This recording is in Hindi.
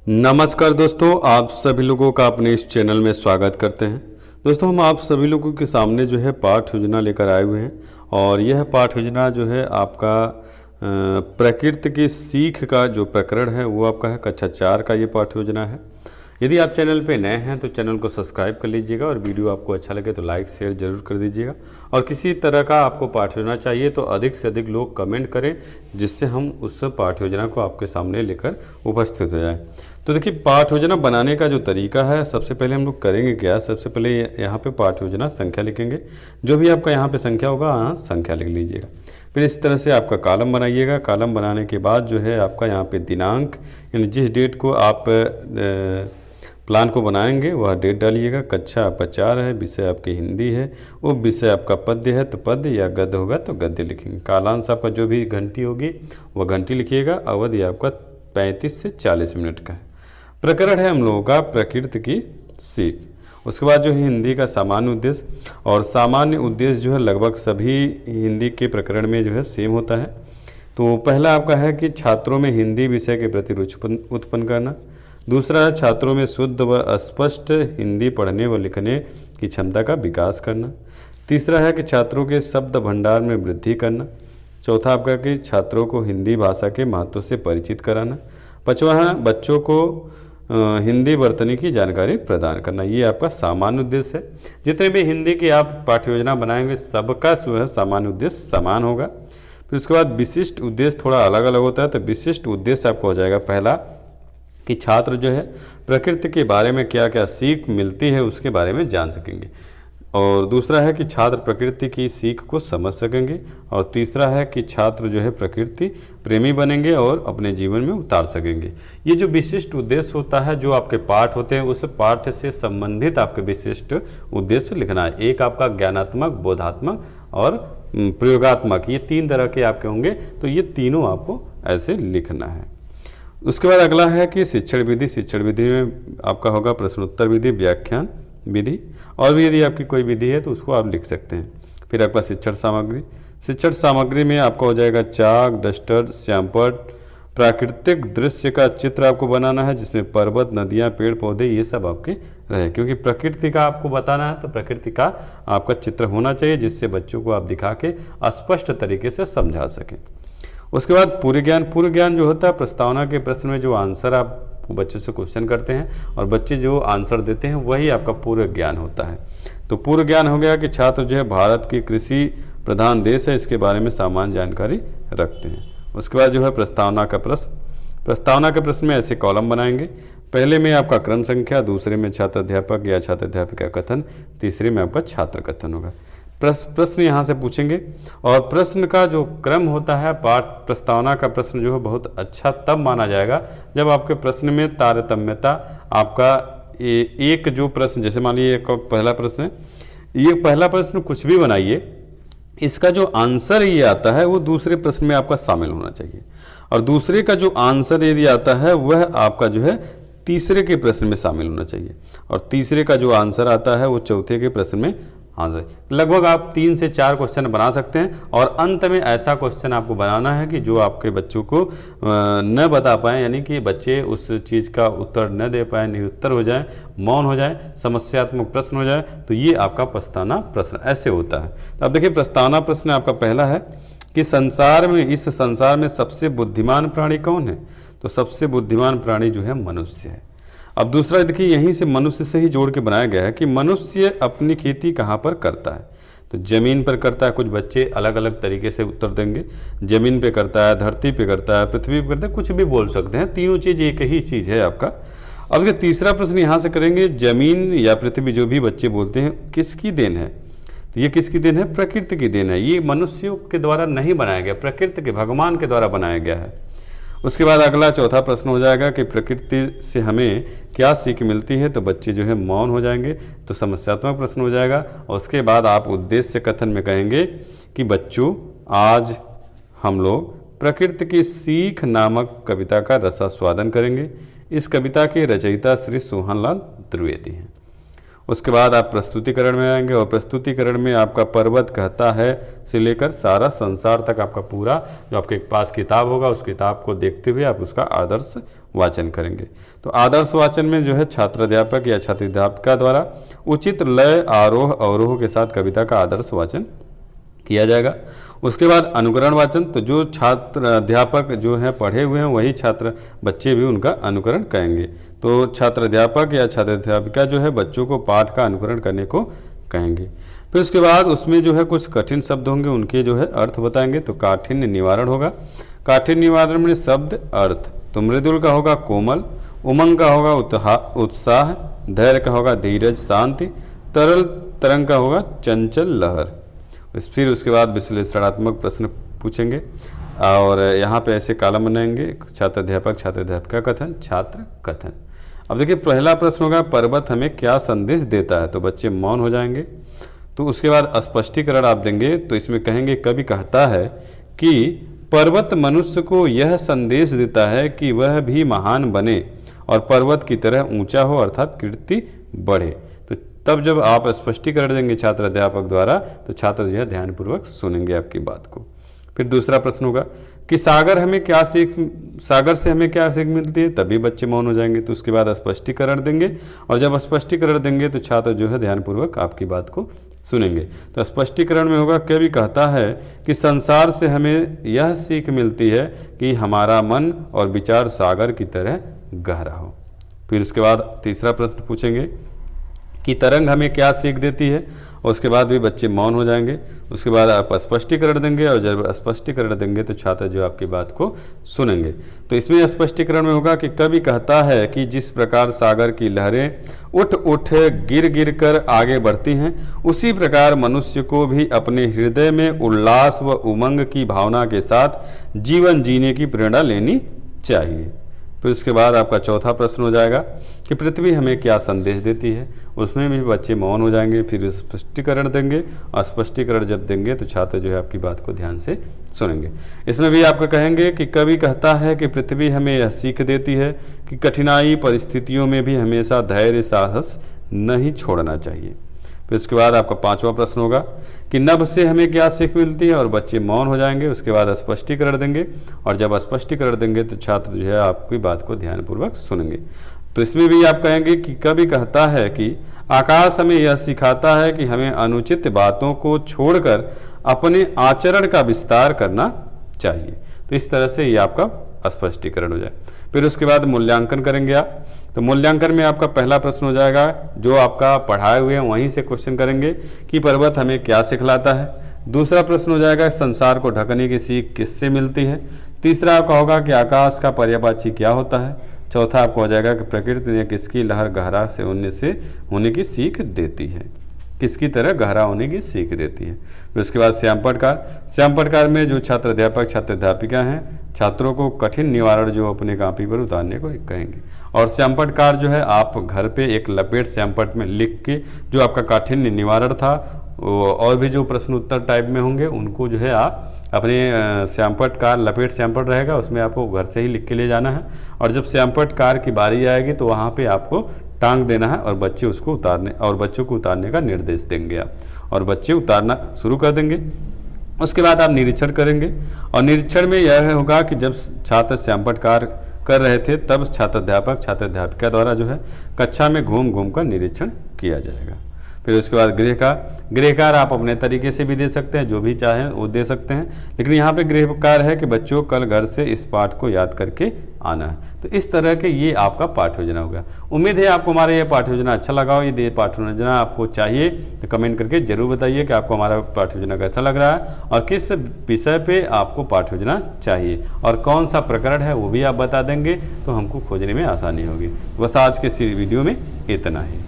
नमस्कार दोस्तों, आप सभी लोगों का अपने इस चैनल में स्वागत करते हैं। दोस्तों, हम आप सभी लोगों के सामने जो है पाठ योजना लेकर आए हुए हैं और यह पाठ योजना जो है आपका प्रकृति की सीख का जो प्रकरण है वो आपका है कक्षा 4 का ये पाठ योजना है। यदि आप चैनल पे नए हैं तो चैनल को सब्सक्राइब कर लीजिएगा और वीडियो आपको अच्छा लगे तो लाइक शेयर जरूर कर दीजिएगा। और किसी तरह का आपको पाठ योजना चाहिए तो अधिक से अधिक लोग कमेंट करें, जिससे हम उस पाठ योजना को आपके सामने लेकर उपस्थित हो जाएं। तो देखिए, पाठ योजना बनाने का जो तरीका है, सबसे पहले हम लोग करेंगे क्या, सबसे पहले यहाँ पे पाठ योजना संख्या लिखेंगे। जो भी आपका यहाँ पे संख्या होगा यहाँ संख्या लिख लीजिएगा। फिर इस तरह से आपका कॉलम बनाइएगा। कॉलम बनाने के बाद जो है आपका यहाँ पे दिनांक, यानी जिस डेट को आप प्लान को बनाएंगे वह डेट डालिएगा। कक्षा आपका 4 है, विषय आपकी हिंदी है, वो विषय आपका पद्य है तो पद्य, या गद्य होगा तो गद्य लिखेंगे। कालांश आपका जो भी घंटी होगी वह घंटी लिखिएगा। अवधि आपका 35 से 40 मिनट का है। प्रकरण है हम लोगों का प्रकृति की सीख। उसके बाद जो है हिंदी का सामान्य उद्देश्य, और सामान्य उद्देश्य जो है लगभग सभी हिंदी के प्रकरण में जो है सेम होता है। तो पहला आपका है कि छात्रों में हिंदी विषय के प्रति रुचि उत्पन्न करना। दूसरा है छात्रों में शुद्ध व स्पष्ट हिंदी पढ़ने व लिखने की क्षमता का विकास करना। तीसरा है कि छात्रों के शब्द भंडार में वृद्धि करना। चौथा आपका कि छात्रों को हिंदी भाषा के महत्व से परिचित कराना। पांचवा है बच्चों को हिंदी वर्तनी की जानकारी प्रदान करना। ये आपका सामान्य उद्देश्य है। जितने भी हिंदी की आप पाठ्य योजना बनाएंगे सबका जो है सामान्य उद्देश्य समान होगा। फिर उसके बाद विशिष्ट उद्देश्य थोड़ा अलग अलग होता है। तो विशिष्ट उद्देश्य आपको हो जाएगा पहला कि छात्र जो है प्रकृति के बारे में क्या क्या सीख मिलती है उसके बारे में जान सकेंगे। और दूसरा है कि छात्र प्रकृति की सीख को समझ सकेंगे। और तीसरा है कि छात्र जो है प्रकृति प्रेमी बनेंगे और अपने जीवन में उतार सकेंगे। ये जो विशिष्ट उद्देश्य होता है, जो आपके पाठ होते हैं, उस पाठ से संबंधित आपके विशिष्ट उद्देश्य लिखना है। एक आपका ज्ञानात्मक, बोधात्मक और प्रयोगात्मक, ये 3 तरह के आपके होंगे। तो ये तीनों आपको ऐसे लिखना है। उसके बाद अगला है कि शिक्षण विधि। शिक्षण विधि में आपका होगा प्रश्नोत्तर विधि, व्याख्यान विधि, और भी यदि आपकी कोई विधि है तो उसको आप लिख सकते हैं। फिर आपका शिक्षण सामग्री। शिक्षण सामग्री में आपका हो जाएगा चाक, डस्टर, श्यामपट। प्राकृतिक दृश्य का चित्र आपको बनाना है, जिसमें पर्वत, नदियाँ, पेड़ पौधे ये सब आपके रहे, क्योंकि प्रकृति का आपको बताना है। तो प्रकृति का आपका चित्र होना चाहिए, जिससे बच्चों को आप दिखा के स्पष्ट तरीके से समझा सकें। उसके बाद पूर्व ज्ञान। पूर्व ज्ञान जो होता है, प्रस्तावना के प्रश्न में जो आंसर आप बच्चों से क्वेश्चन करते हैं और बच्चे जो आंसर देते हैं वही आपका पूर्व ज्ञान होता है। तो पूर्व ज्ञान हो गया कि छात्र जो है भारत की कृषि प्रधान देश है, इसके बारे में सामान्य जानकारी रखते हैं। उसके बाद जो है प्रस्तावना का प्रश्न। प्रस्तावना के प्रश्न में ऐसे कॉलम बनाएंगे। पहले में आपका क्रम संख्या, दूसरे में छात्र अध्यापक या छात्र अध्यापिका कथन, तीसरे में आपका छात्र कथन होगा। प्रश्न यहाँ से पूछेंगे, और प्रश्न का जो क्रम होता है, पाठ प्रस्तावना का प्रश्न जो है बहुत अच्छा तब माना जाएगा जब आपके प्रश्न में तारतम्यता, आपका एक जो प्रश्न, जैसे मान लीजिए पहला प्रश्न है, ये पहला प्रश्न कुछ भी बनाइए, इसका जो आंसर ये आता है वो दूसरे प्रश्न में आपका शामिल होना चाहिए, और दूसरे का जो आंसर यदि आता है वह आपका जो है तीसरे के प्रश्न में शामिल होना चाहिए, और तीसरे का जो आंसर आता है वो चौथे के प्रश्न में। हाँ सर, लगभग आप 3 से 4 क्वेश्चन बना सकते हैं, और अंत में ऐसा क्वेश्चन आपको बनाना है कि जो आपके बच्चों को न बता पाएँ, यानी कि बच्चे उस चीज़ का उत्तर न दे पाए, निरुत्तर हो जाए, मौन हो जाए, समस्यात्मक प्रश्न हो जाए। तो ये आपका प्रस्तावना प्रश्न ऐसे होता है। तो अब देखिए, प्रस्तावना प्रश्न आपका पहला है कि इस संसार में सबसे बुद्धिमान प्राणी कौन है? तो सबसे बुद्धिमान प्राणी जो है मनुष्य है। अब दूसरा देखिए, यहीं से मनुष्य से ही जोड़ के बनाया गया है कि मनुष्य अपनी खेती कहाँ पर करता है? तो ज़मीन पर करता है। कुछ बच्चे अलग अलग तरीके से उत्तर देंगे। ज़मीन पे करता है, धरती पे करता है, पृथ्वी पे करता है, कुछ भी बोल सकते हैं। तीनों चीज़ एक ही चीज़ है आपका। अब ये तीसरा प्रश्न यहाँ से करेंगे, ज़मीन या पृथ्वी जो भी बच्चे बोलते हैं किसकी देन है? तो ये किसकी देन है? प्रकृति की देन है। ये मनुष्यों के द्वारा नहीं बनाया गया, प्रकृति के, भगवान के द्वारा बनाया गया है। उसके बाद अगला चौथा प्रश्न हो जाएगा कि प्रकृति से हमें क्या सीख मिलती है? तो बच्चे जो है मौन हो जाएंगे, तो समस्यात्मक प्रश्न हो जाएगा। और उसके बाद आप उद्देश्य कथन में कहेंगे कि बच्चों, आज हम लोग प्रकृति की सीख नामक कविता का रसास्वादन करेंगे। इस कविता के रचयिता श्री सोहनलाल द्विवेदी हैं। उसके बाद आप प्रस्तुतिकरण में आएंगे और प्रस्तुतिकरण में आपका पर्वत कहता है से लेकर सारा संसार तक आपका पूरा जो आपके पास किताब होगा उस किताब को देखते हुए आप उसका आदर्श वाचन करेंगे। तो आदर्श वाचन में जो है छात्र अध्यापक या छात्र अध्यापिका द्वारा उचित लय आरोह अवरोह के साथ कविता का आदर्श वाचन किया जाएगा। उसके बाद अनुकरण वाचन, तो जो छात्र अध्यापक जो है पढ़े हुए हैं वही छात्र बच्चे भी उनका अनुकरण करेंगे। तो छात्र अध्यापक या छात्र अध्यापिका जो है बच्चों को पाठ का अनुकरण करने को कहेंगे। फिर उसके बाद उसमें जो है कुछ कठिन शब्द होंगे, उनके जो है अर्थ बताएंगे। तो काठिन्य निवारण होगा, काठिन्य निवारण में शब्द अर्थ। तो मृदुल का होगा कोमल, उमंग का होगा उत्साह, धैर्य का होगा धीरज शांति, तरल तरंग का होगा चंचल लहर। फिर उसके बाद विश्लेषणात्मक प्रश्न पूछेंगे और यहाँ पे ऐसे कॉलम बनाएंगे, छात्र अध्यापक छात्र अध्यापिका कथन छात्र कथन। अब देखिए पहला प्रश्न होगा पर्वत हमें क्या संदेश देता है, तो बच्चे मौन हो जाएंगे। तो उसके बाद स्पष्टीकरण आप देंगे, तो इसमें कहेंगे कवि कहता है कि पर्वत मनुष्य को यह संदेश देता है कि वह भी महान बने और पर्वत की तरह ऊंचा हो अर्थात कीर्ति बढ़े। तो तब जब आप स्पष्टीकरण देंगे छात्र अध्यापक द्वारा तो छात्र जो है ध्यानपूर्वक सुनेंगे आपकी बात को। फिर दूसरा प्रश्न होगा कि सागर से हमें क्या सीख मिलती है, तभी बच्चे मौन हो जाएंगे। तो उसके बाद स्पष्टीकरण देंगे और जब स्पष्टीकरण देंगे तो छात्र जो है ध्यानपूर्वक आपकी बात को सुनेंगे। तो स्पष्टीकरण में होगा कवि कहता है कि संसार से हमें यह सीख मिलती है कि हमारा मन और विचार सागर की तरह गहरा हो। फिर उसके बाद तीसरा प्रश्न पूछेंगे कि तरंग हमें क्या सीख देती है, और उसके बाद भी बच्चे मौन हो जाएंगे। उसके बाद आप स्पष्टीकरण देंगे और जब स्पष्टीकरण देंगे तो छात्र जो आपकी बात को सुनेंगे। तो इसमें स्पष्टीकरण में होगा कि कवि कहता है कि जिस प्रकार सागर की लहरें उठ उठ गिर गिर कर आगे बढ़ती हैं, उसी प्रकार मनुष्य को भी अपने हृदय में उल्लास व उमंग की भावना के साथ जीवन जीने की प्रेरणा लेनी चाहिए। फिर उसके बाद आपका चौथा प्रश्न हो जाएगा कि पृथ्वी हमें क्या संदेश देती है, उसमें भी बच्चे मौन हो जाएंगे। फिर स्पष्टीकरण देंगे और स्पष्टीकरण जब देंगे तो छात्र जो है आपकी बात को ध्यान से सुनेंगे। इसमें भी आपको कहेंगे कि कवि कहता है कि पृथ्वी हमें यह सीख देती है कि कठिनाई परिस्थितियों में भी हमेशा धैर्य साहस नहीं छोड़ना चाहिए। फिर उसके बाद आपका पांचवा प्रश्न होगा कि नभ से हमें क्या सीख मिलती है, और बच्चे मौन हो जाएंगे। उसके बाद स्पष्टीकरण देंगे और जब स्पष्टीकरण देंगे तो छात्र जो है आपकी बात को ध्यानपूर्वक सुनेंगे। तो इसमें भी आप कहेंगे कि कवि कहता है कि आकाश हमें यह सिखाता है कि हमें अनुचित बातों को छोड़कर अपने आचरण का विस्तार करना चाहिए। तो इस तरह से ये आपका स्पष्टीकरण हो जाए। फिर उसके बाद मूल्यांकन करेंगे आप। तो मूल्यांकन में आपका पहला प्रश्न हो जाएगा जो आपका पढ़ाए हुए हैं वहीं से क्वेश्चन करेंगे कि पर्वत हमें क्या सिखलाता है। दूसरा प्रश्न हो जाएगा संसार को ढकने की सीख किससे मिलती है। तीसरा आपका होगा कि आकाश का पर्यायवाची क्या होता है। चौथा आपको हो जाएगा कि प्रकृति ने किसकी लहर गहरा से होने की सीख देती है, किसकी तरह गहरा होने की सीख देती है। फिर उसके बाद श्याम पटकार में जो छात्र अध्यापक छात्र अध्यापिका हैं छात्रों को कठिन निवारण जो अपने कॉपी पर उतारने को कहेंगे। और श्याम पटकार जो है आप घर पे एक लपेट श्यामपट में लिख के जो आपका काठिन्य निवारण था और भी जो प्रश्न उत्तर टाइप में होंगे उनको जो है आप अपने श्यामपट कार लपेट श्यामपट रहेगा उसमें आपको घर से ही लिख के ले जाना है। और जब श्यामपट कार की बारी आएगी तो वहाँ पे आपको टांग देना है और बच्चों को उतारने का निर्देश देंगे आप, और बच्चे उतारना शुरू कर देंगे। उसके बाद आप निरीक्षण करेंगे और निरीक्षण में यह होगा कि जब छात्र श्यामपट कार कर रहे थे तब छात्र अध्यापक छात्र अध्यापिका द्वारा जो है कक्षा में घूम घूम कर निरीक्षण किया जाएगा। फिर उसके बाद गृहकार आप अपने तरीके से भी दे सकते हैं, जो भी चाहें वो दे सकते हैं, लेकिन यहाँ पे गृहकार है कि बच्चों कल घर से इस पाठ को याद करके आना है। तो इस तरह के ये आपका पाठ योजना होगा। उम्मीद है आपको हमारा ये पाठ योजना अच्छा लगा हो। यदि पाठ योजना आपको चाहिए तो कमेंट करके जरूर बताइए कि आपको हमारा पाठ योजना कैसा लग रहा है और किस विषय पे आपको पाठ योजना चाहिए और कौन सा प्रकरण है वो भी आप बता देंगे तो हमको खोजने में आसानी होगी। बस आज के इस वीडियो में इतना ही।